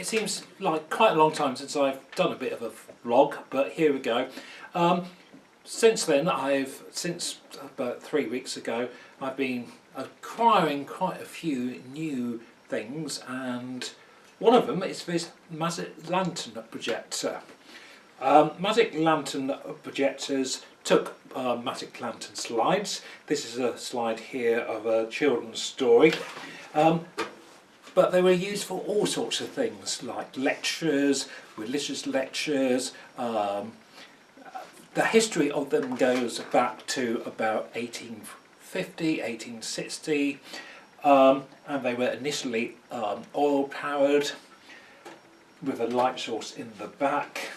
it seems like quite a long time since I've done a bit of a vlog, but here we go. Since then, since about 3 weeks ago, I've been acquiring quite a few new things, and one of them is this magic lantern projector. Magic lantern projectors took magic lantern slides. This is a slide here of a children's story. But they were used for all sorts of things, like lectures, religious lectures. The history of them goes back to about 1850, 1860, and they were initially oil powered with a light source in the back.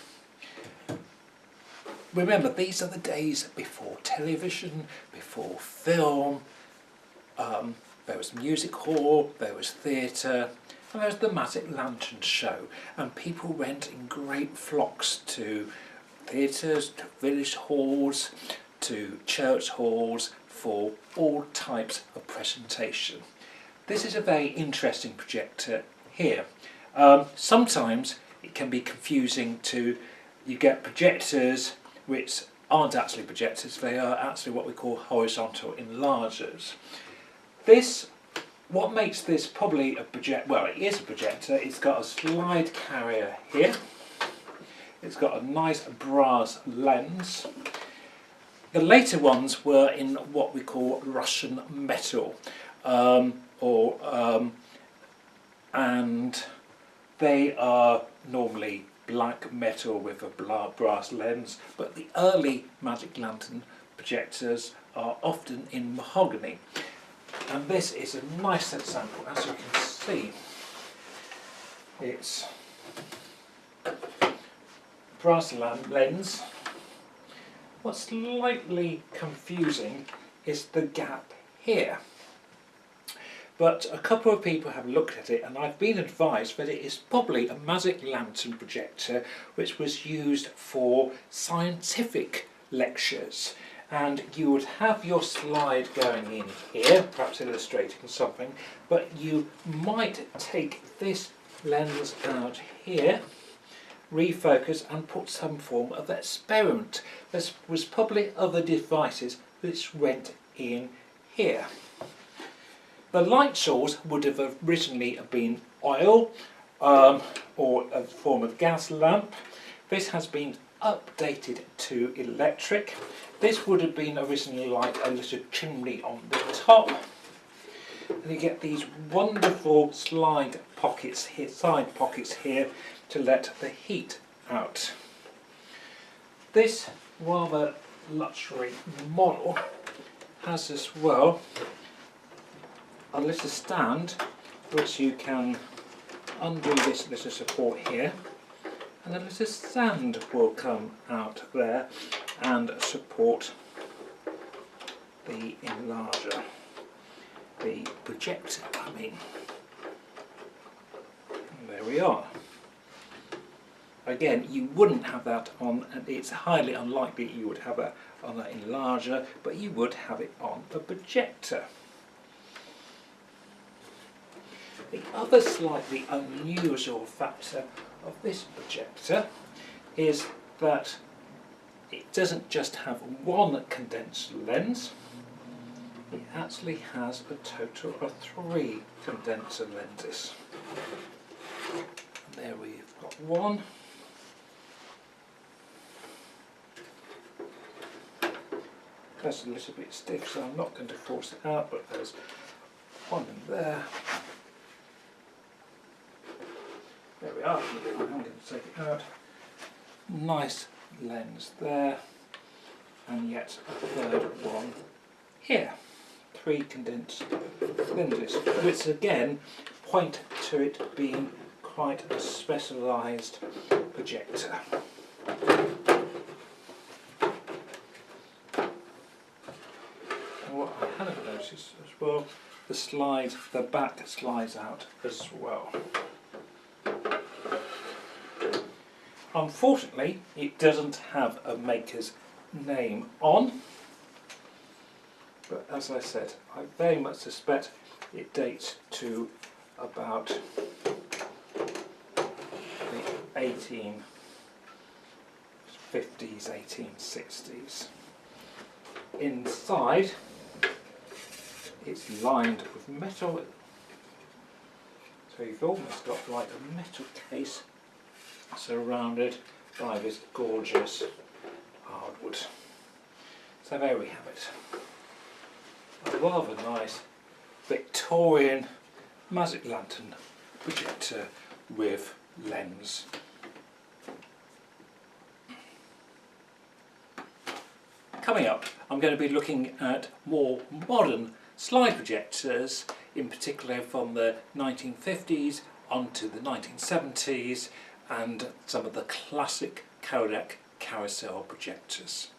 Remember, these are the days before television, before film. There was music hall, there was theatre, and there was the Magic Lantern show, and people went in great flocks to theatres, to village halls, to church halls for all types of presentation. This is a very interesting projector here. Sometimes it can be confusing you get projectors which aren't actually projectors, they are actually what we call horizontal enlargers. What makes this probably a projector, well, it is a projector, it's got a slide carrier here, it's got a nice brass lens. The later ones were in what we call Russian metal, and they are normally black metal with a brass lens, but the early Magic Lantern projectors are often in mahogany. And this is a nice example. As you can see, it's brass lens. What's slightly confusing is the gap here. But a couple of people have looked at it, and I've been advised that it is probably a Magic Lantern projector which was used for scientific lectures. And you would have your slide going in here, perhaps illustrating something, but you might take this lens out here, refocus and put some form of experiment. There was probably other devices which went in here. The light source would have originally been oil or a form of gas lamp. This has been updated to electric. This would have been originally like a little chimney on the top. And you get these wonderful slide pockets here, side pockets here, to let the heat out. This rather luxury model has as well a little stand which you can undo this little support here, and a little stand will come out there and support the enlarger, the projector, I mean. And there we are. Again, you wouldn't have that on, and it's highly unlikely you would have that on an enlarger, but you would have it on the projector. The other slightly unusual factor of this projector is that it doesn't just have one condenser lens, it actually has a total of 3 condenser lenses. And there we've got one. That's a little bit stiff, so I'm not going to force it out, but there's one in there. There we are. I'm going to take it out. Nice lens there, and yet a third one here. 3 condensed lenses, which again point to it being quite a specialised projector. And what I haven't noticed as well, the back slides out as well. Unfortunately, it doesn't have a maker's name on, but as I said, I very much suspect it dates to about 1850s, 1860s. Inside, it's lined with metal, so you've almost got like a metal case surrounded by this gorgeous hardwood. So there we have it. A rather nice Victorian magic lantern projector with lens. Coming up, I'm going to be looking at more modern slide projectors, in particular from the 1950s onto the 1970s, and some of the classic Kodak carousel projectors.